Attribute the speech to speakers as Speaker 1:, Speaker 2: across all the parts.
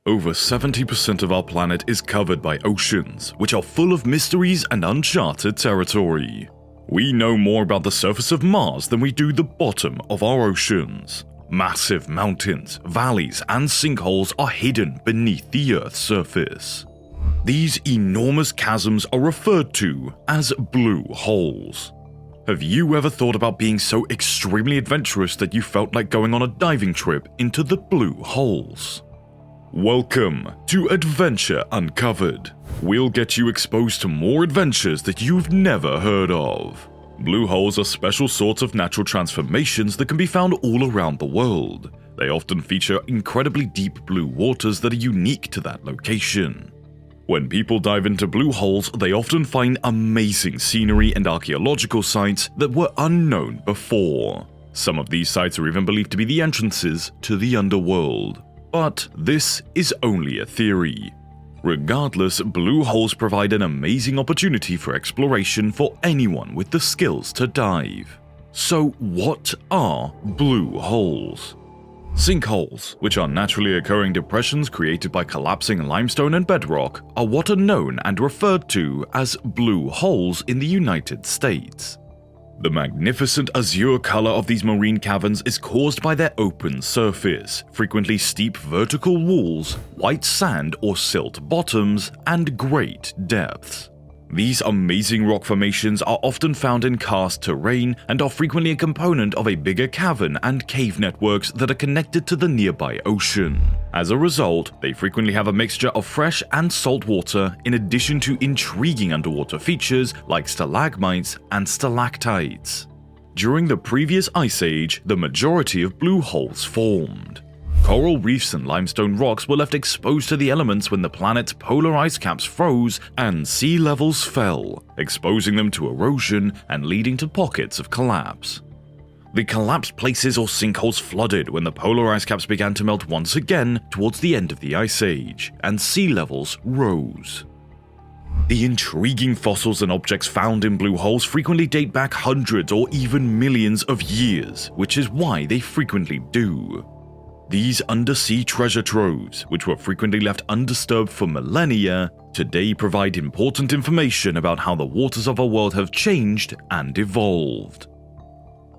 Speaker 1: Over 70% of our planet is covered by oceans, which are full of mysteries and uncharted territory. We know more about the surface of Mars than we do the bottom of our oceans. Massive mountains, valleys, and sinkholes are hidden beneath the Earth's surface. These enormous chasms are referred to as blue holes. Have you ever thought about being so extremely adventurous that you felt like going on a diving trip into the blue holes? Welcome to Adventure Uncovered. We'll get you exposed to more adventures that you've never heard of. Blue holes are special sorts of natural transformations that can be found all around the world. They often feature incredibly deep blue waters that are unique to that location. When people dive into blue holes, they often find amazing scenery and archaeological sites that were unknown before. Some of these sites are even believed to be the entrances to the underworld. But this is only a theory. Regardless, blue holes provide an amazing opportunity for exploration for anyone with the skills to dive. So what are blue holes? Sinkholes, which are naturally occurring depressions created by collapsing limestone and bedrock, are what are known and referred to as blue holes in the United States. The magnificent azure color of these marine caverns is caused by their open surface, frequently steep vertical walls, white sand or silt bottoms, and great depths. These amazing rock formations are often found in karst terrain and are frequently a component of a bigger cavern and cave networks that are connected to the nearby ocean. As a result, they frequently have a mixture of fresh and salt water in addition to intriguing underwater features like stalagmites and stalactites. During the previous ice age, the majority of blue holes formed. Coral reefs and limestone rocks were left exposed to the elements when the planet's polar ice caps froze and sea levels fell, exposing them to erosion and leading to pockets of collapse. The collapsed places or sinkholes flooded when the polar ice caps began to melt once again towards the end of the ice age, and sea levels rose. The intriguing fossils and objects found in blue holes frequently date back hundreds or even millions of years, which is why they frequently do. These undersea treasure troves, which were frequently left undisturbed for millennia, today provide important information about how the waters of our world have changed and evolved.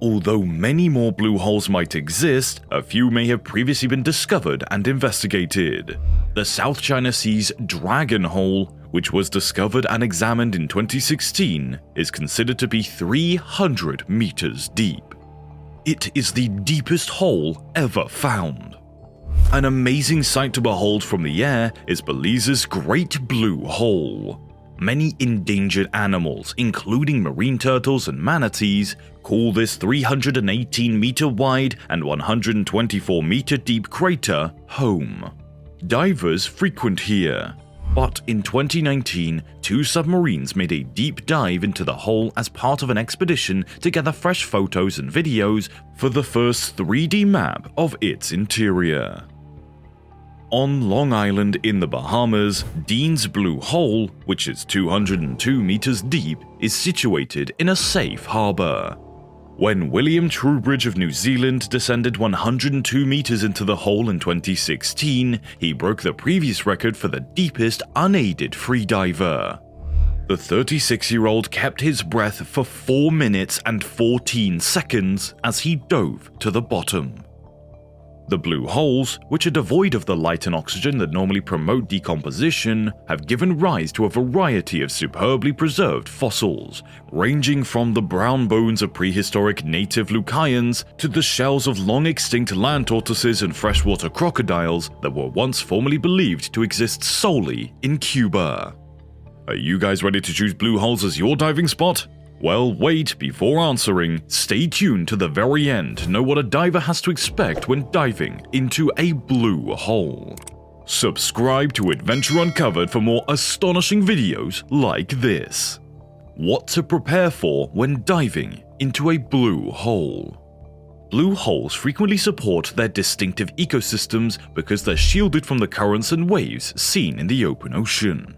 Speaker 1: Although many more blue holes might exist, a few may have previously been discovered and investigated. The South China Sea's Dragon Hole, which was discovered and examined in 2016, is considered to be 300 meters deep. It is the deepest hole ever found. An amazing sight to behold from the air is Belize's Great Blue Hole. Many endangered animals, including marine turtles and manatees, call this 318-meter wide and 124-meter deep crater home. Divers frequent here. But in 2019, 2 submarines made a deep dive into the hole as part of an expedition to gather fresh photos and videos for the first 3D map of its interior. On Long Island in the Bahamas, Dean's Blue Hole, which is 202 meters deep, is situated in a safe harbor. When William Trowbridge of New Zealand descended 102 meters into the hole in 2016, he broke the previous record for the deepest unaided freediver. The 36-year-old kept his breath for 4 minutes and 14 seconds as he dove to the bottom. The blue holes, which are devoid of the light and oxygen that normally promote decomposition, have given rise to a variety of superbly preserved fossils, ranging from the brown bones of prehistoric native leucaeans to the shells of long-extinct land tortoises and freshwater crocodiles that were once formerly believed to exist solely in Cuba. Are you guys ready to choose blue holes as your diving spot? Well, wait, before answering, stay tuned to the very end to know what a diver has to expect when diving into a blue hole. Subscribe to Adventure Uncovered for more astonishing videos like this. What to prepare for when diving into a blue hole. Blue holes frequently support their distinctive ecosystems because they're shielded from the currents and waves seen in the open ocean.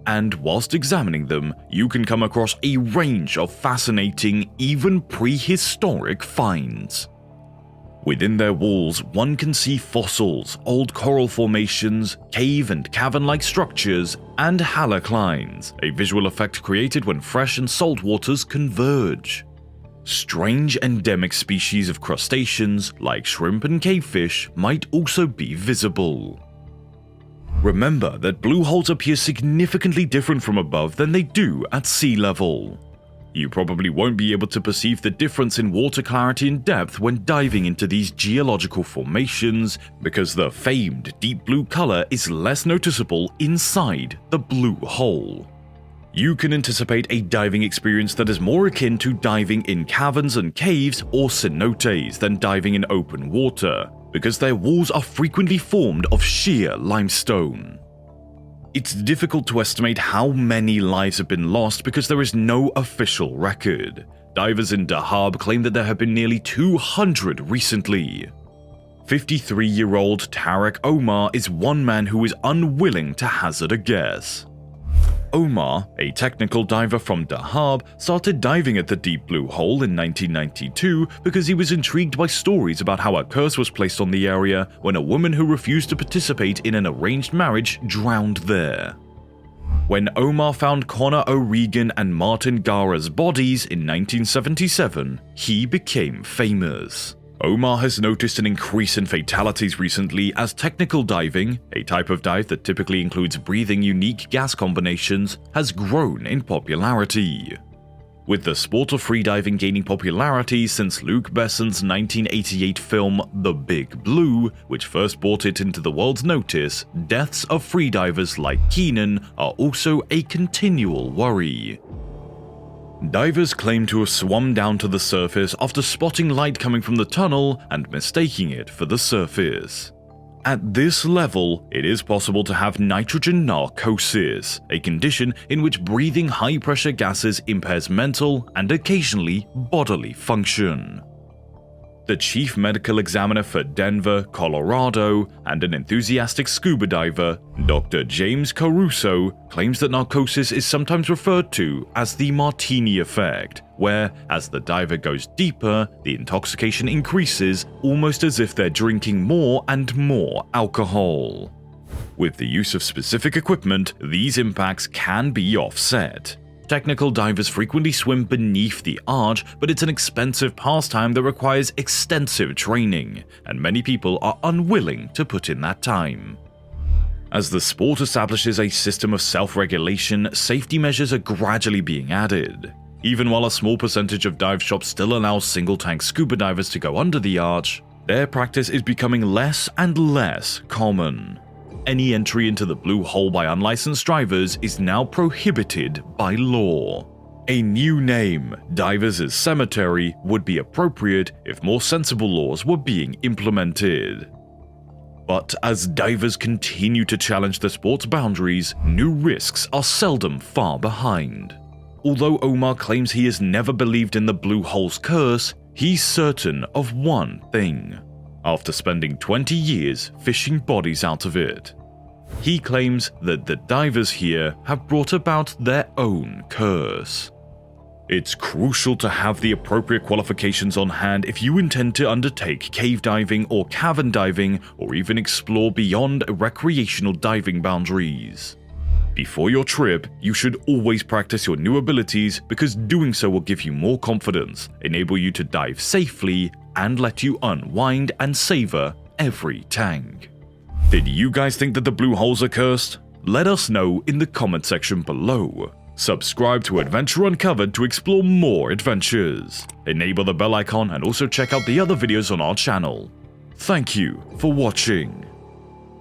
Speaker 1: And whilst examining them, you can come across a range of fascinating, even prehistoric finds. Within their walls, one can see fossils, old coral formations, cave and cavern-like structures, and haloclines, a visual effect created when fresh and salt waters converge. Strange endemic species of crustaceans, like shrimp and cavefish, might also be visible. Remember that blue holes appear significantly different from above than they do at sea level. You probably won't be able to perceive the difference in water clarity and depth when diving into these geological formations because the famed deep blue color is less noticeable inside the blue hole. You can anticipate a diving experience that is more akin to diving in caverns and caves or cenotes than diving in open water, because their walls are frequently formed of sheer limestone. It's difficult to estimate how many lives have been lost because there is no official record. Divers in Dahab claim that there have been nearly 200 recently. 53-year-old Tarek Omar is one man who is unwilling to hazard a guess. Omar, a technical diver from Dahab, started diving at the deep blue hole in 1992 because he was intrigued by stories about how a curse was placed on the area when a woman who refused to participate in an arranged marriage drowned there. When Omar found Connor O'Regan and Martin Gara's bodies in 1977, he became famous. Omar has noticed an increase in fatalities recently as technical diving, a type of dive that typically includes breathing unique gas combinations, has grown in popularity. With the sport of freediving gaining popularity since Luc Besson's 1988 film The Big Blue, which first brought it into the world's notice, deaths of freedivers like Keenan are also a continual worry. Divers claim to have swum down to the surface after spotting light coming from the tunnel and mistaking it for the surface. At this level, it is possible to have nitrogen narcosis, a condition in which breathing high-pressure gases impairs mental and occasionally bodily function. The chief medical examiner for Denver, Colorado, and an enthusiastic scuba diver, Dr. James Caruso, claims that narcosis is sometimes referred to as the martini effect, where, as the diver goes deeper, the intoxication increases almost as if they're drinking more and more alcohol. With the use of specific equipment, these impacts can be offset. Technical divers frequently swim beneath the arch, but it's an expensive pastime that requires extensive training, and many people are unwilling to put in that time. As the sport establishes a system of self-regulation, safety measures are gradually being added. Even while a small percentage of dive shops still allow single-tank scuba divers to go under the arch, their practice is becoming less and less common. Any entry into the blue hole by unlicensed divers is now prohibited by law. A new name, Divers' Cemetery, would be appropriate if more sensible laws were being implemented. But as divers continue to challenge the sport's boundaries, new risks are seldom far behind. Although Omar claims he has never believed in the blue hole's curse, he's certain of one thing. After spending 20 years fishing bodies out of it, he claims that the divers here have brought about their own curse. It's crucial to have the appropriate qualifications on hand if you intend to undertake cave diving or cavern diving, or even explore beyond recreational diving boundaries. Before your trip, you should always practice your new abilities because doing so will give you more confidence, enable you to dive safely, and let you unwind and savor every tank. Did you guys think that the blue holes are cursed? Let us know in the comment section below. Subscribe to Adventure Uncovered to explore more adventures. Enable the bell icon and also check out the other videos on our channel. Thank you for watching.